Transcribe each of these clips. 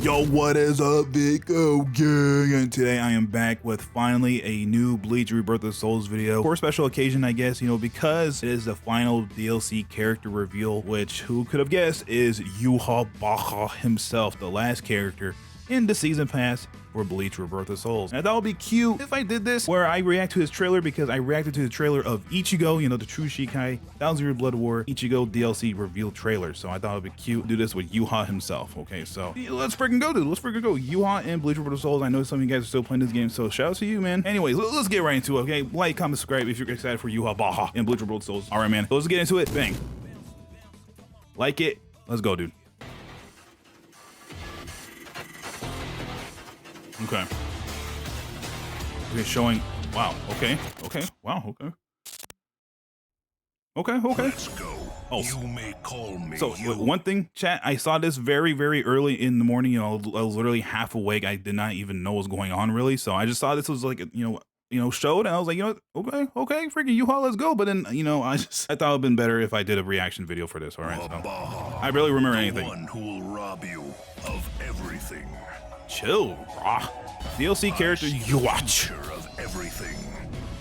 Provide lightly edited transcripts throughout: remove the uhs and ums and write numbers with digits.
Yo, what is up, Vicco gang? And today I am back with finally a new Bleach Rebirth of Souls video for a special occasion, I guess, you know, because it is the final DLC character reveal, which who could have guessed is Yhwach himself, the last character in the season pass for Bleach Rebirth of Souls. And I thought it would be cute if I did this where I react to his trailer, because I reacted to the trailer of Ichigo, you know, the True Shikai 1000-Year Blood War Ichigo DLC reveal trailer. So I thought it would be cute to do this with Yhwach himself. Okay, so let's freaking go, dude. Let's freaking go. Yhwach and Bleach Rebirth of Souls. I know some of you guys are still playing this game, so shout out to you, man. Anyways, let's get right into it, okay? Like, comment, subscribe if you're excited for Yhwach and Bleach Rebirth of Souls. All right, man. So let's get into it. Bang. Like it. Let's go, dude. Okay. Okay, showing. Wow. Okay. Okay. Wow. Okay. Okay. Okay. Let's go. Oh, you may call me. So one thing, chat. I saw this very, very early in the morning. You know, I was literally half awake. I did not even know what was going on, really. So I just saw this was like, you know, showed, and I was like, you know, okay, freaking Yhwach, let's go. But then, you know, I thought it'd been better if I did a reaction video for this. All right. So I barely remember anything. One who will rob you of everything. Chill, BRAH. DLC character Yhwach. Of everything.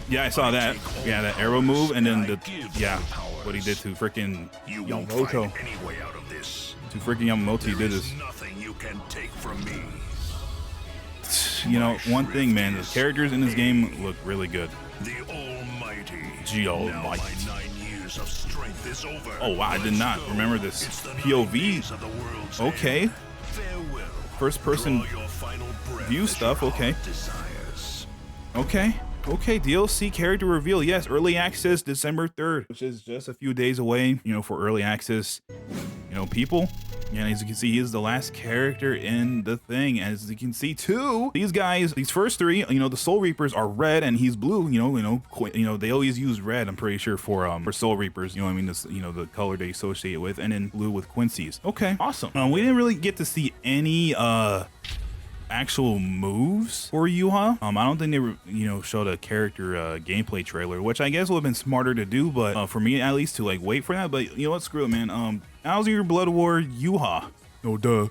Yeah, I saw that. Yeah, that arrow move, and then the what he did to freaking Yamamoto. To freaking Yamamoto, he did this. Nothing you can take from me. You know, one thing, man, the characters in this game look really good. The Almighty. Almighty. My 9 years of strength is over. Oh wow, I did not remember this POV. Okay. First person view stuff, okay. Okay, DLC character reveal. Yes, early access December 3rd, which is just a few days away, you know, for early access, you know, people. And as you can see, he is the last character in the thing. As you can see too, these guys, these first three, you know, the Soul Reapers are red and he's blue. You know, they always use red, I'm pretty sure, for Soul Reapers. You know what I mean? This, you know, the color they associate it with, and then blue with Quincy's. Okay, awesome. We didn't really get to see any actual moves for Yhwach. I don't think they were, you know, showed a character gameplay trailer, which I guess would have been smarter to do, but for me at least, to like wait for that. But you know what, screw it, man. 1000-Year Blood War Yhwach. Oh duh.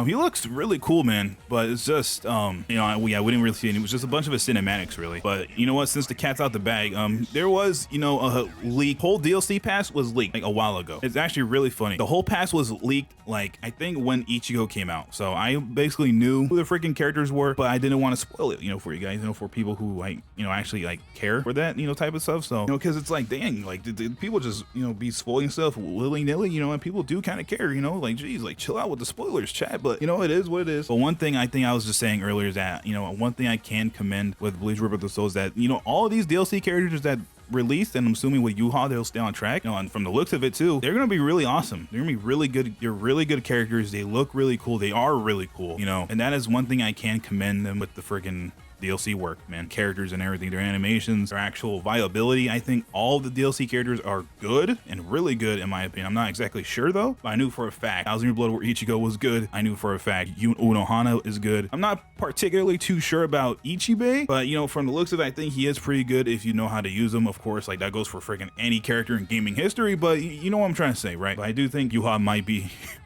He looks really cool, man, but it's just, you know, we didn't really see it. It was just a bunch of his cinematics, really. But you know what, since the cat's out the bag, there was, you know, a leak. Whole DLC pass was leaked like a while ago. It's actually really funny. The whole pass was leaked, like, I think when Ichigo came out. So I basically knew who the freaking characters were, but I didn't want to spoil it, you know, for you guys, you know, for people who, like, you know, actually like care for that, you know, type of stuff. So, you know, because it's like, dang, like, did people just, you know, be spoiling stuff willy-nilly, you know, and people do kind of care, you know, like, geez, like, chill out with the spoilers, chat. But you know, it is what it is. But one thing I think I was just saying earlier is that, you know, one thing I can commend with Bleach Rebirth of Souls, that, you know, all of these DLC characters that released, and I'm assuming with Yhwach they'll stay on track, you know, and from the looks of it too, they're gonna be really awesome. They're gonna be really good. They're really good characters. They look really cool. They are really cool, you know, and that is one thing I can commend them with the friggin' DLC work, man. Characters and everything, their animations, their actual viability. I think all the DLC characters are good and really good, in my opinion. I'm not exactly sure though, but I knew for a fact 1000-Year Blood War Ichigo was good. I knew for a fact Unohana is good. I'm not particularly too sure about Ichibe, but you know, from the looks of it, I think he is pretty good if you know how to use them. Of course, like that goes for freaking any character in gaming history, but you know what I'm trying to say, right? But I do think Yhwach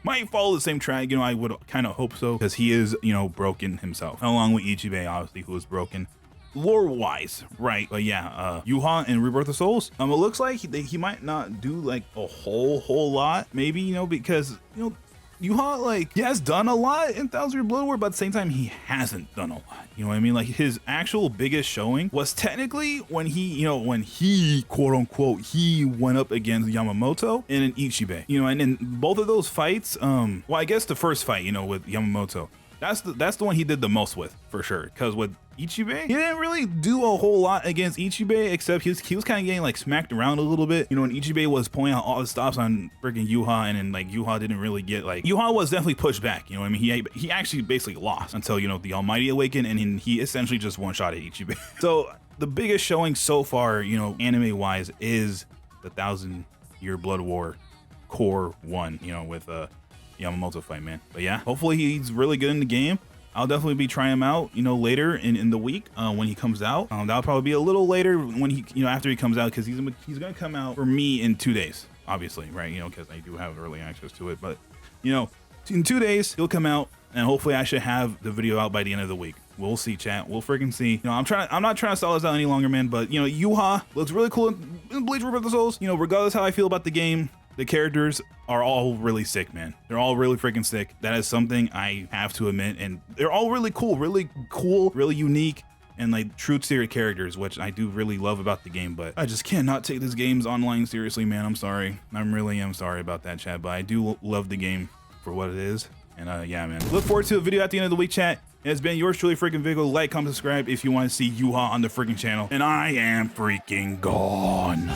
might follow the same track. You know, I would kind of hope so, because he is, you know, broken himself, along with Ichibe, obviously, who is broken lore wise, right? But yeah, Yhwach and Rebirth of Souls, it looks like he might not do like a whole lot, maybe, you know, because, you know, Yhwach, like, he has done a lot in 1000-Year Blood War, but at the same time, he hasn't done a lot. You know what I mean? Like, his actual biggest showing was technically when he, quote unquote, he went up against Yamamoto and an Ichibe. You know, and in both of those fights, well, I guess the first fight, you know, with Yamamoto, that's the one he did the most with, for sure. Because with Ichibe, he didn't really do a whole lot against Ichibe, except he was kind of getting like smacked around a little bit, you know, and Ichibe was pointing out all the stops on freaking Yhwach, and then like Yhwach didn't really get, like, Yhwach was definitely pushed back, you know what I mean? He actually basically lost until, you know, the Almighty awakened, and he essentially just one-shotted Ichibe. So the biggest showing so far, you know, anime wise, is the 1000-Year Blood War Core 1, you know, with Yamamoto fight, man. But yeah, hopefully he's really good in the game. I'll definitely be trying him out, you know, later in the week when he comes out. That'll probably be a little later when he, you know, after he comes out, because he's gonna come out for me in 2 days, obviously, right? You know, because I do have early access to it. But you know, in 2 days he'll come out. and hopefully I should have the video out by the end of the week. We'll see, chat. We'll freaking see. You know, I'm not trying to stall this out any longer, man, but you know, Yhwach looks really cool in Bleach Rebirth of the Souls. You know, regardless how I feel about the game, the characters are all really sick, man. They're all really freaking sick. That is something I have to admit, and they're all really cool, really unique, and like true to your characters, which I do really love about the game. But I just cannot take this game's online seriously, man. I'm sorry. I really am sorry about that, chat, but I do love the game for what it is. And yeah, man. Look forward to a video at the end of the week, chat. It's been yours truly, freaking Vicco. Like, comment, subscribe if you want to see Yhwach on the freaking channel. And I am freaking gone.